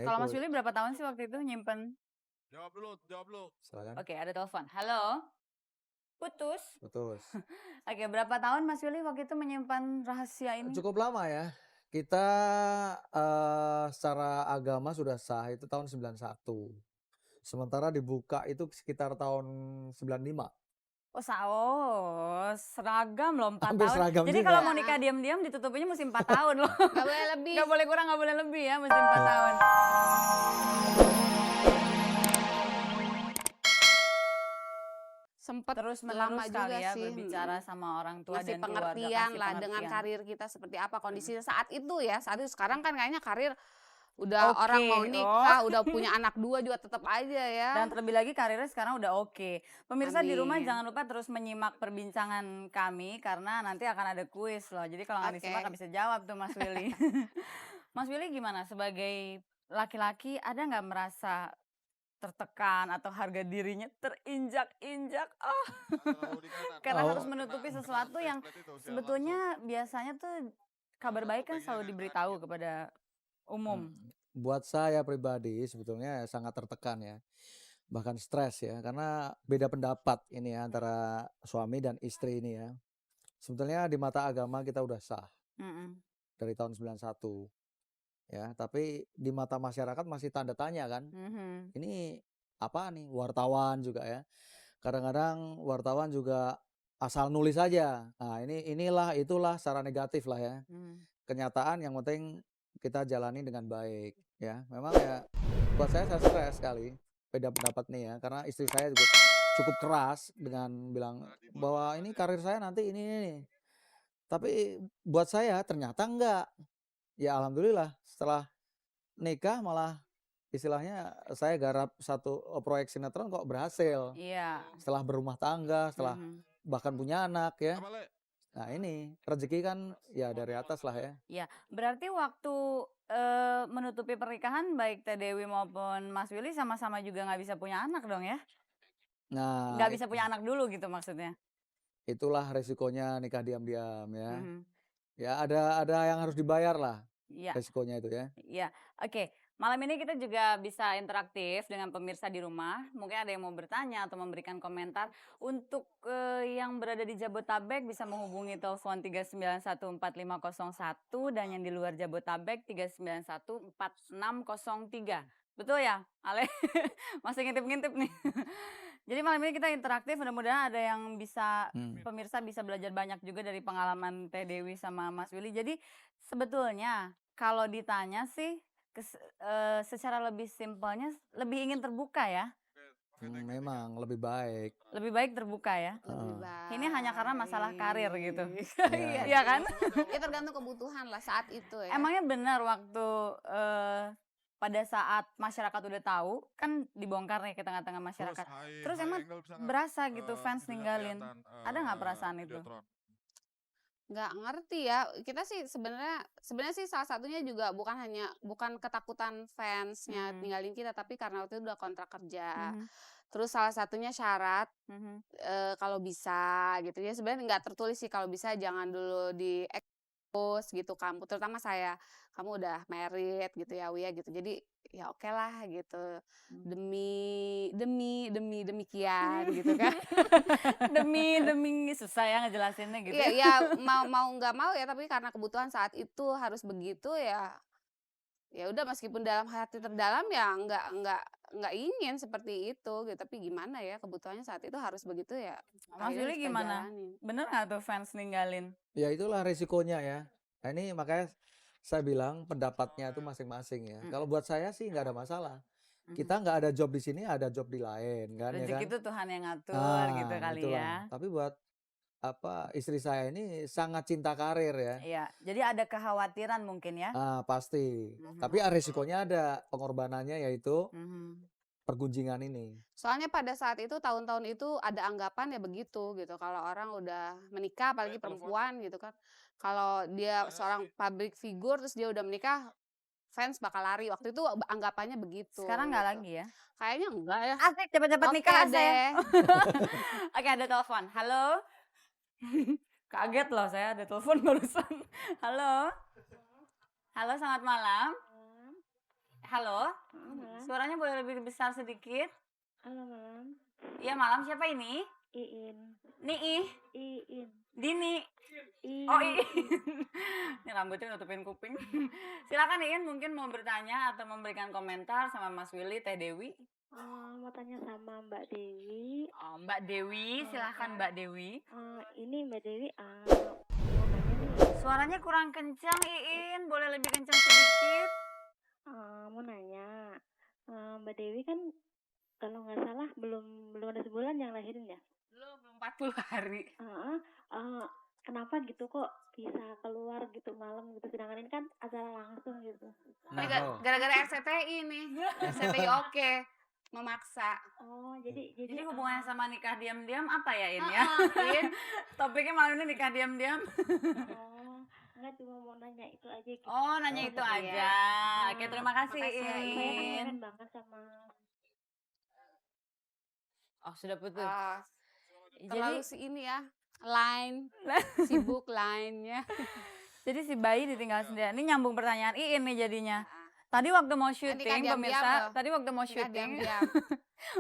Kalau Mas itu. Willy berapa tahun sih waktu itu nyimpen? Jawab dulu. Silakan. Oke, ada telepon. Halo? Putus? Putus. Oke, berapa tahun Mas Willy waktu itu menyimpan rahasia ini? Cukup lama ya. Kita secara agama sudah sah itu tahun 91. Sementara dibuka itu sekitar tahun 95. Oh, seragam loh 4 Hampir tahun. seragam Jadi juga. kalau mau nikah diam-diam ditutupinya mesti 4 tahun loh. Nggak boleh lebih. Nggak boleh kurang, nggak boleh lebih ya, mesti 4 tahun. Sempat Terus lama menerus juga kali ya sih, berbicara sama orang tua ngasih dan keluarga, pengertian kasih lah dengan pengertian. karir kita seperti apa kondisinya saat itu ya. Saat itu sekarang kan kayaknya karir udah Oke, orang mau nikah, udah punya anak 2 juga tetap aja ya. Dan terlebih lagi karirnya sekarang udah oke. Pemirsa di rumah Amin. jangan lupa terus menyimak perbincangan kami karena nanti akan ada kuis loh. Jadi kalau nggak disimak Oke. nggak bisa jawab tuh Mas Willy. Mas Willy gimana sebagai laki-laki ada nggak merasa tertekan atau harga dirinya terinjak-injak? Oh, karena Oh. harus menutupi sesuatu yang sebetulnya biasanya tuh kabar baik kan selalu diberitahu kepada umum. Buat saya pribadi sebetulnya sangat tertekan ya. Bahkan stres ya karena beda pendapat ini ya antara suami dan istri ini ya. Sebetulnya di mata agama kita udah sah Mm-mm. dari tahun 91. Ya, tapi di mata masyarakat masih tanda tanya kan. Mhm. Ini apa nih wartawan juga ya. Kadang-kadang wartawan juga asal nulis aja. Nah, inilah itulah secara negatif lah ya. Mhm. Kenyataan yang penting kita jalani dengan baik ya. Memang ya buat saya stres sekali beda pendapat nih ya karena istri saya juga cukup keras dengan bilang bahwa ini karir saya nanti ini. Tapi buat saya ternyata enggak. Ya alhamdulillah setelah nikah malah istilahnya saya garap satu proyek sinetron kok berhasil. Iya. Setelah berumah tangga, setelah Mhm. bahkan punya anak ya. Nah ini rezeki kan ya dari atas lah ya. Iya, berarti waktu menutupi pernikahan baik Teh Dewi maupun Mas Willy sama-sama juga nggak bisa punya anak dong ya? Nah Nggak bisa punya anak dulu gitu maksudnya? itulah resikonya nikah diam-diam ya. Mhm. Ya ada yang harus dibayar lah Iya. resikonya itu ya. Iya, oke. Malam ini kita juga bisa interaktif dengan pemirsa di rumah. Mungkin ada yang mau bertanya atau memberikan komentar. Untuk yang berada di Jabotabek bisa menghubungi telepon 3914501 dan yang di luar Jabotabek 3914603. Betul ya, Ale? Masih ngintip-ngintip nih. Jadi malam ini kita interaktif, mudah-mudahan ada yang bisa pemirsa bisa belajar banyak juga dari pengalaman Teh Dewi sama Mas Willy. Jadi sebetulnya kalau ditanya sih secara lebih simpelnya lebih ingin terbuka ya. Memang lebih baik. Lebih baik terbuka ya. Lebih baik. Ini hanya karena masalah karir gitu. Iya. Iya kan? Ya tergantung kebutuhan lah saat itu ya. Emangnya benar waktu pada saat masyarakat udah tahu kan dibongkar nih ke tengah-tengah masyarakat. Terus emang berasa gitu fans ninggalin. Ada nggak perasaan itu? Nggak ngerti ya, kita sih sebenarnya sih salah satunya juga bukan ketakutan fansnya ninggalin kita, tapi karena waktu itu udah kontrak kerja. Terus salah satunya syarat kalau bisa gitu ya, sebenarnya nggak tertulis sih kalau bisa jangan dulu di expose gitu kamu, terutama saya, kamu udah married gitu ya Wia gitu, jadi ya oke lah gitu, demikian gitu kan. demi susah ya ngejelasinnya gitu. Iya, ya mau nggak mau ya, tapi karena kebutuhan saat itu harus begitu ya. Ya udah meskipun dalam hati terdalam ya nggak ingin seperti itu gitu, tapi gimana ya kebutuhannya saat itu harus begitu ya. Mas akhirnya Willy kita gimana? jalanin. Bener nggak tuh fans ninggalin? Ya itulah resikonya ya. Nah ini makanya saya bilang pendapatnya itu masing-masing ya. Kalau buat saya sih nggak ada masalah. Kita nggak ada job di sini, ada job di lain kan ya kan. Rezeki itu Tuhan yang ngatur gitu kali itulah. ya. Tapi buat istri saya ini sangat cinta karir ya. Iya, jadi ada kekhawatiran mungkin ya. Pasti. Tapi resikonya ada pengorbanannya yaitu pergunjingan ini. Soalnya pada saat itu tahun-tahun itu ada anggapan ya begitu gitu, kalau orang udah menikah apalagi perempuan gitu kan, kalau dia seorang public figure terus dia udah menikah, fans bakal lari, waktu itu anggapannya begitu. Sekarang nggak gitu. lagi ya? Kayaknya enggak ya. Asik cepet-cepet Oke nikah saya. deh. Oke, ada telepon. Halo. Kaget loh saya ada telepon barusan. Halo. Halo, selamat malam. Halo, Malam. suaranya boleh lebih besar sedikit? Halo, malam. Iya, malam. Siapa ini? Iin. Niih, Iin. Dini. Oh, Iin. Iin. Ini rambutnya nutupin kuping. Silakan Iin, mungkin mau bertanya atau memberikan komentar sama Mas Willy, Teh Dewi. Mau tanya sama Mbak Dewi. Oh, Mbak Dewi, silakan Mbak Dewi. Ini Mbak Dewi, mau nanya nih. Suaranya kurang kencang, Iin. Boleh lebih kencang sedikit? Mau nanya. Mbak Dewi kan kalau nggak salah belum ada sebulan yang lahirin ya? Belum 40 hari. Kenapa gitu kok bisa keluar gitu malam gitu, sedangkan ini kan acara langsung gitu. Ini gara-gara RCTI nih. RCTI oke. Memaksa. Jadi hubungannya sama nikah diam-diam apa ya, In ya? In, topiknya malam ini nikah diam-diam. Enggak, cuma mau nanya itu aja gitu. Oh, nanya itu aja. Oke, terima kasih, Makasih ya, In. Saya kangen banget sama. Oh, sudah putus. Terlalu si ini ya. Line. Sibuk line-nya. Jadi si bayi ditinggal sendirian. Ini nyambung pertanyaan Iin nih jadinya. Tadi waktu mau syuting, pemirsa, tadi waktu mau syuting,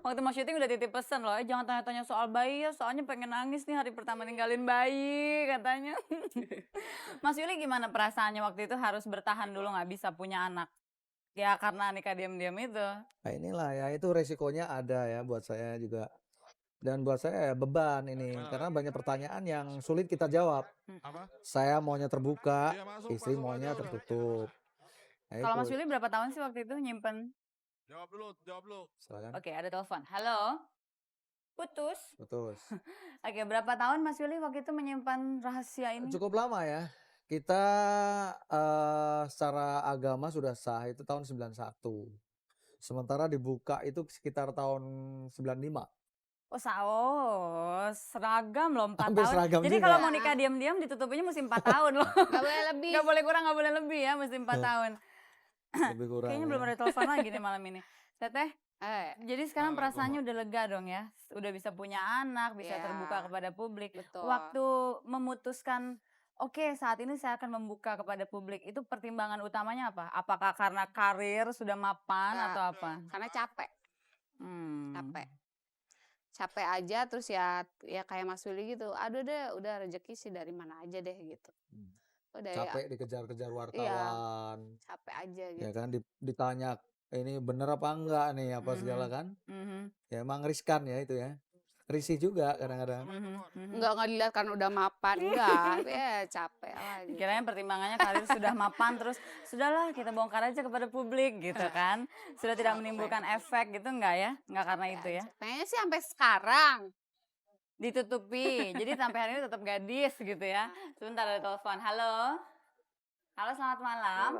waktu mau syuting udah titip pesan loh, jangan tanya-tanya soal bayi ya, soalnya pengen nangis nih hari pertama ninggalin bayi, katanya. Mas Yuli gimana perasaannya waktu itu harus bertahan dulu nggak bisa punya anak? Ya karena nikah diam-diam itu. Nah inilah ya, itu resikonya ada ya buat saya juga. Dan buat saya ya beban ini, karena banyak pertanyaan yang sulit kita jawab. Saya maunya terbuka, istri maunya tertutup. Nah, Kalau Mas itu. Yuli berapa tahun sih waktu itu nyimpen? Jawab dulu. Silakan. Oke, ada telepon. Halo? Putus? Putus. Oke, berapa tahun Mas Yuli waktu itu menyimpan rahasia ini? Cukup lama ya. Kita secara agama sudah sah itu tahun 91. Sementara dibuka itu sekitar tahun 95. Seragam loh 4 Hampir tahun. seragam Jadi juga. kalau mau nikah diam-diam ditutupinya mesti 4 tahun loh. Gak boleh lebih. Gak boleh kurang, gak boleh lebih ya, mesti 4 tahun. Lebih kurang. Kayaknya ya. belum ada telepon lagi nih malam ini. Teteh, jadi sekarang perasaannya udah lega dong ya? Udah bisa punya anak, bisa terbuka kepada publik. Betul. Waktu memutuskan, oke, saat ini saya akan membuka kepada publik, itu pertimbangan utamanya apa? Apakah karena karir sudah mapan atau apa? Karena capek. Capek aja, terus ya kayak Mas Willy gitu. Aduh deh, udah rezeki sih dari mana aja deh gitu. Udah Capek dikejar-kejar wartawan. Capek aja gitu. Ya kan ditanya ini bener apa enggak nih apa segala kan. Ya emang riskan ya itu ya. Risih juga kadang-kadang. Enggak dilihat kan udah mapan, enggak. Ya capek lah gitu. Kiranya pertimbangannya karir sudah mapan, terus sudahlah kita bongkar aja kepada publik gitu kan. Sudah tidak menimbulkan efek gitu enggak ya? Enggak karena itu ya? Kayaknya sih sampai sekarang. Ditutupi, jadi sampai hari ini tetap gadis gitu ya. Sebentar ada telepon. Halo? Halo, selamat malam.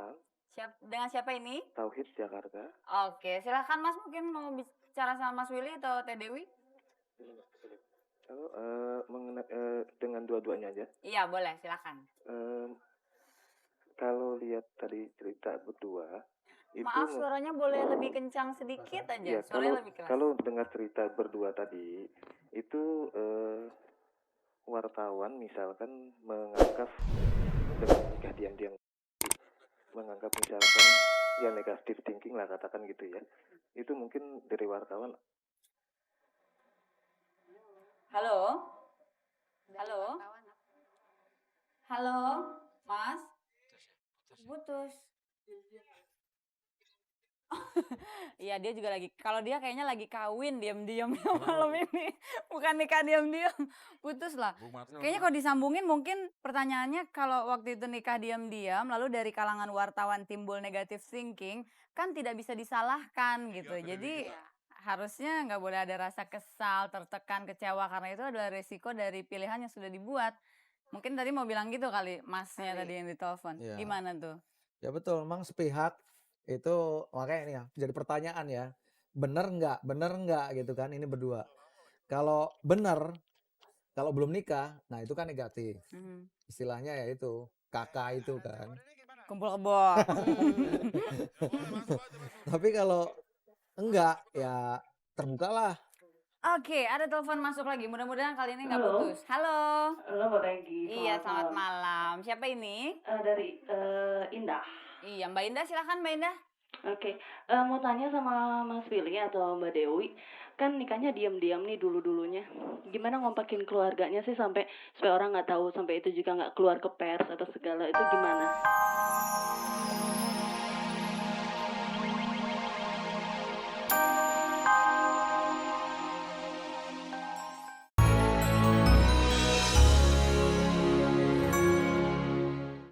Dengan siapa ini? Tauhid Jakarta. Oke, silahkan Mas, mungkin mau bicara sama Mas Willy atau Teh Dewi? Kalau dengan dua-duanya aja. Iya, boleh, silakan. Kalau lihat tadi cerita berdua, Maaf, suaranya boleh lebih kencang sedikit aja. Ya, Suaranya lebih keras. kalau dengar cerita berdua tadi, itu wartawan misalkan menganggap dengan nikah diam-diam, menganggap misalkan ya negatif thinking lah katakan gitu ya. Itu mungkin dari wartawan. Halo? Halo? Halo? Mas? Putus. Iya, dia juga lagi, kalau dia kayaknya lagi kawin diam-diam malam ini. Bukan nikah diam-diam. Putus lah. Kayaknya kalau disambungin mungkin pertanyaannya, kalau waktu itu nikah diam-diam lalu dari kalangan wartawan timbul negative thinking, kan tidak bisa disalahkan gitu. Jadi harusnya nggak boleh ada rasa kesal, tertekan, kecewa, karena itu adalah resiko dari pilihan yang sudah dibuat. Mungkin tadi mau bilang gitu kali Masnya tadi yang ditelepon. Ya. Gimana tuh? Ya betul, memang sepihak itu makanya ini ya jadi pertanyaan ya. Bener nggak gitu kan ini berdua. Kalau bener, kalau belum nikah, nah itu kan negatif. Istilahnya ya itu kakak itu kan. Kumpul kebo. Tapi kalau enggak ya terbukalah. Oke, ada telepon masuk lagi. Mudah-mudahan kali ini nggak putus. Halo. Halo Mbak Peggy. Iya, selamat malam. Siapa ini? Dari Indah. Iya, Mbak Indah, silakan Mbak Indah. Oke, mau tanya sama Mas Willy atau Mbak Dewi, kan nikahnya diam-diam nih dulu-dulunya. Gimana ngompakin keluarganya sih supaya orang nggak tahu, sampai itu juga nggak keluar ke pers atau segala, itu gimana?